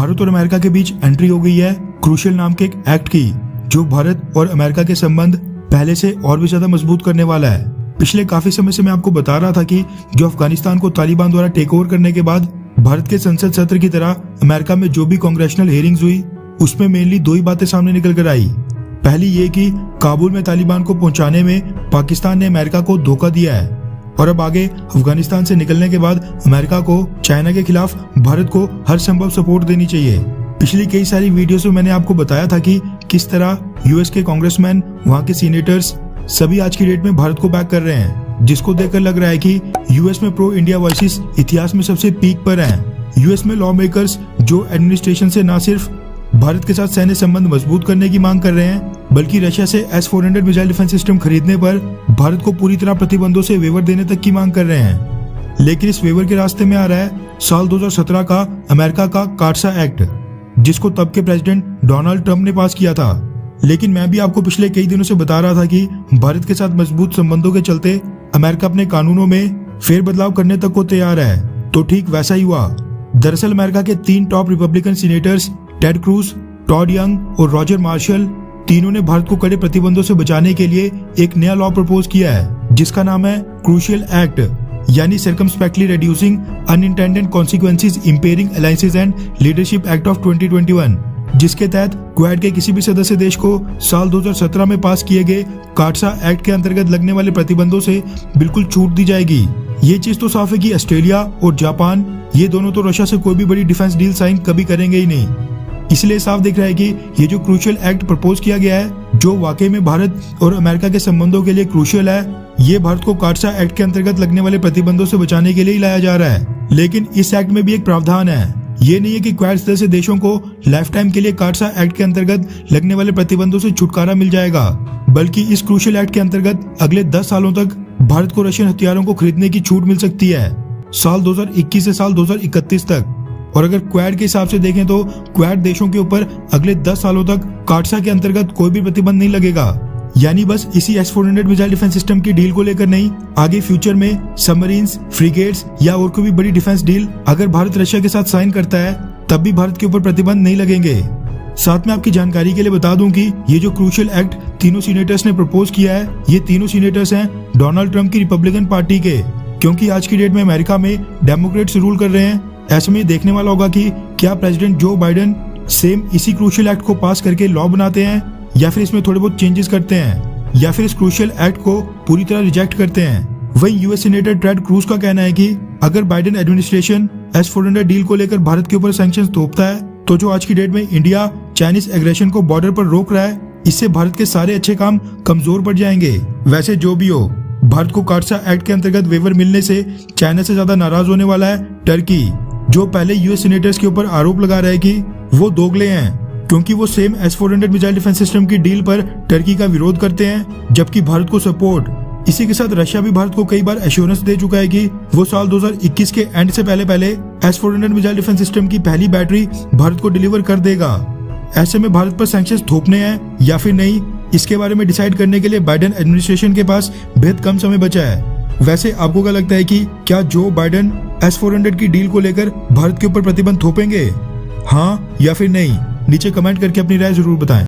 भारत और अमेरिका के बीच एंट्री हो गई है क्रूशियल नाम के एक एक्ट की, जो भारत और अमेरिका के संबंध पहले से और भी ज्यादा मजबूत करने वाला है। पिछले काफी समय से मैं आपको बता रहा था कि जो अफगानिस्तान को तालिबान द्वारा टेक ओवर करने के बाद भारत के संसद सत्र की तरह अमेरिका में जो भी कांग्रेशनल हियरिंग्स हुई, उसमें मेनली दो ही बातें सामने निकल कर आई। पहली ये कि काबुल में तालिबान को पहुंचाने में पाकिस्तान ने अमेरिका को धोखा दिया है, और अब आगे अफगानिस्तान से निकलने के बाद अमेरिका को चाइना के खिलाफ भारत को हर संभव सपोर्ट देनी चाहिए। पिछली कई सारी वीडियोस में मैंने आपको बताया था कि किस तरह यूएस के कांग्रेसमैन, वहां के सीनेटर्स सभी आज की डेट में भारत को बैक कर रहे हैं, जिसको देखकर लग रहा है कि यूएस में प्रो इंडिया वॉइसेस इतिहास में सबसे पीक पर हैं। यूएस में लॉ मेकर्स जो एडमिनिस्ट्रेशन से न सिर्फ भारत के साथ सैन्य संबंध मजबूत करने की मांग कर रहे हैं, बल्कि रशिया से S-400 मिसाइल डिफेंस सिस्टम खरीदने पर भारत को पूरी तरह प्रतिबंधों से वेवर देने तक की मांग कर रहे हैं। लेकिन इस वेवर के रास्ते में आ रहा है साल 2017 का अमेरिका का कार्सा एक्ट, जिसको तब के प्रेसिडेंट डोनाल्ड ट्रंप ने पास किया था। लेकिन मैं भी आपको पिछले कई दिनों से बता रहा था कि भारत के साथ मजबूत संबंधों के चलते अमेरिका अपने कानूनों में फेरबदलाव करने तक को तैयार है। तो ठीक वैसा ही हुआ। दरअसल अमेरिका के 3 top Republican senators Ted Cruz, Todd Young और रॉजर मार्शल, तीनों ने भारत को कड़े प्रतिबंधों से बचाने के लिए एक नया लॉ प्रपोज किया है, जिसका नाम है क्रूशियल एक्ट, यानी circumspectly reducing unintended consequences impairing alliances and leadership act of 2021, जिसके तहत क्वाड के किसी भी सदस्य देश को साल 2017 में पास किए गए कार्सा एक्ट के अंतर्गत लगने वाले प्रतिबंधों से बिल्कुल छूट दी जाएगी। ये चीज तो साफ है कि ऑस्ट्रेलिया और जापान, ये दोनों तो रशिया से कोई भी बड़ी डिफेंस डील साइन कभी करेंगे ही नहीं। इसलिए साफ दिख रहा है कि ये जो क्रूशियल एक्ट प्रपोज किया गया है, जो वाकई में भारत और अमेरिका के संबंधों के लिए क्रूशियल है, ये भारत को कार्सा एक्ट के अंतर्गत लगने वाले प्रतिबंधों से बचाने के लिए ही लाया जा रहा है। लेकिन इस एक्ट में भी एक प्रावधान है। ये नहीं है कि क्वाड सदस्य देशों को लाइफ टाइम के लिए कार्सा एक्ट के अंतर्गत लगने वाले प्रतिबंधों से छुटकारा मिल जाएगा, बल्कि इस क्रूशियल एक्ट के अंतर्गत अगले 10 सालों तक भारत को रशियन हथियारों को खरीदने की छूट मिल सकती है, साल 2021 से साल 2031 तक। और अगर क्वाड के हिसाब से देखें तो क्वाड देशों के ऊपर अगले 10 सालों तक कार्सा के अंतर्गत कोई भी प्रतिबंध नहीं लगेगा। यानी बस इसी S-400 मिसाइल डिफेंस सिस्टम की डील को लेकर नहीं, आगे फ्यूचर में सबमरीन्स, फ्रिगेट्स या और कोई भी बड़ी डिफेंस डील अगर भारत रशिया के साथ साइन करता है, तब भी भारत के ऊपर प्रतिबंध नहीं लगेंगे। साथ में आपकी जानकारी के लिए बता दूं कि ये जो क्रूशियल एक्ट तीनों सीनेटर्स ने प्रपोज किया है, ये तीनों सीनेटर्स हैं डोनाल्ड ट्रंप की रिपब्लिकन पार्टी के, क्योंकि आज की डेट में अमेरिका में डेमोक्रेट्स रूल कर रहे हैं। ऐसे में देखने वाला होगा कि क्या प्रेसिडेंट जो बाइडेन सेम इसी क्रूशियल एक्ट को पास करके लॉ बनाते हैं, या फिर इसमें थोड़े बहुत चेंजेस करते हैं, या फिर इस क्रूशियल एक्ट को पूरी तरह रिजेक्ट करते हैं। वहीं यूएस सीनेटर टेड क्रूज का कहना है कि अगर बाइडेन एडमिनिस्ट्रेशन S-400 डील को लेकर भारत के ऊपर सैंक्शंस थोपता है, तो जो आज की डेट में इंडिया चाइनीज एग्रेशन को बॉर्डर पर रोक रहा है, इससे भारत के सारे अच्छे काम कमजोर पड़ जाएंगे। वैसे जो भी हो, भारत को कार्सा एक्ट के अंतर्गत वेवर मिलने से चाइना से ज्यादा नाराज होने वाला है टर्की, जो पहले यूएस सीनेटर्स के ऊपर आरोप लगा रहा है कि वो दोगले हैं, क्योंकि वो same S-400 missile defence system की डील पर टर्की का विरोध करते हैं, जबकि भारत को सपोर्ट। इसी के साथ रशिया भी भारत को कई बार एश्योरेंस दे चुका है कि वो साल 2021 के एंड से पहले S-400 मिसाइल डिफेंस सिस्टम की पहली बैटरी भारत को डिलीवर कर देगा। ऐसे में भारत पर सैंक्शंस थोपने हैं या फिर नहीं, इसके बारे में डिसाइड करने के लिए बाइडेन एडमिनिस्ट्रेशन के पास बेहद कम समय बचा है। वैसे आपको क्या लगता है कि क्या जो बाइडेन S-400 की डील को लेकर भारत के ऊपर प्रतिबंध थोपेंगे, हाँ या फिर नहीं? नीचे कमेंट करके अपनी राय जरूर बताएं।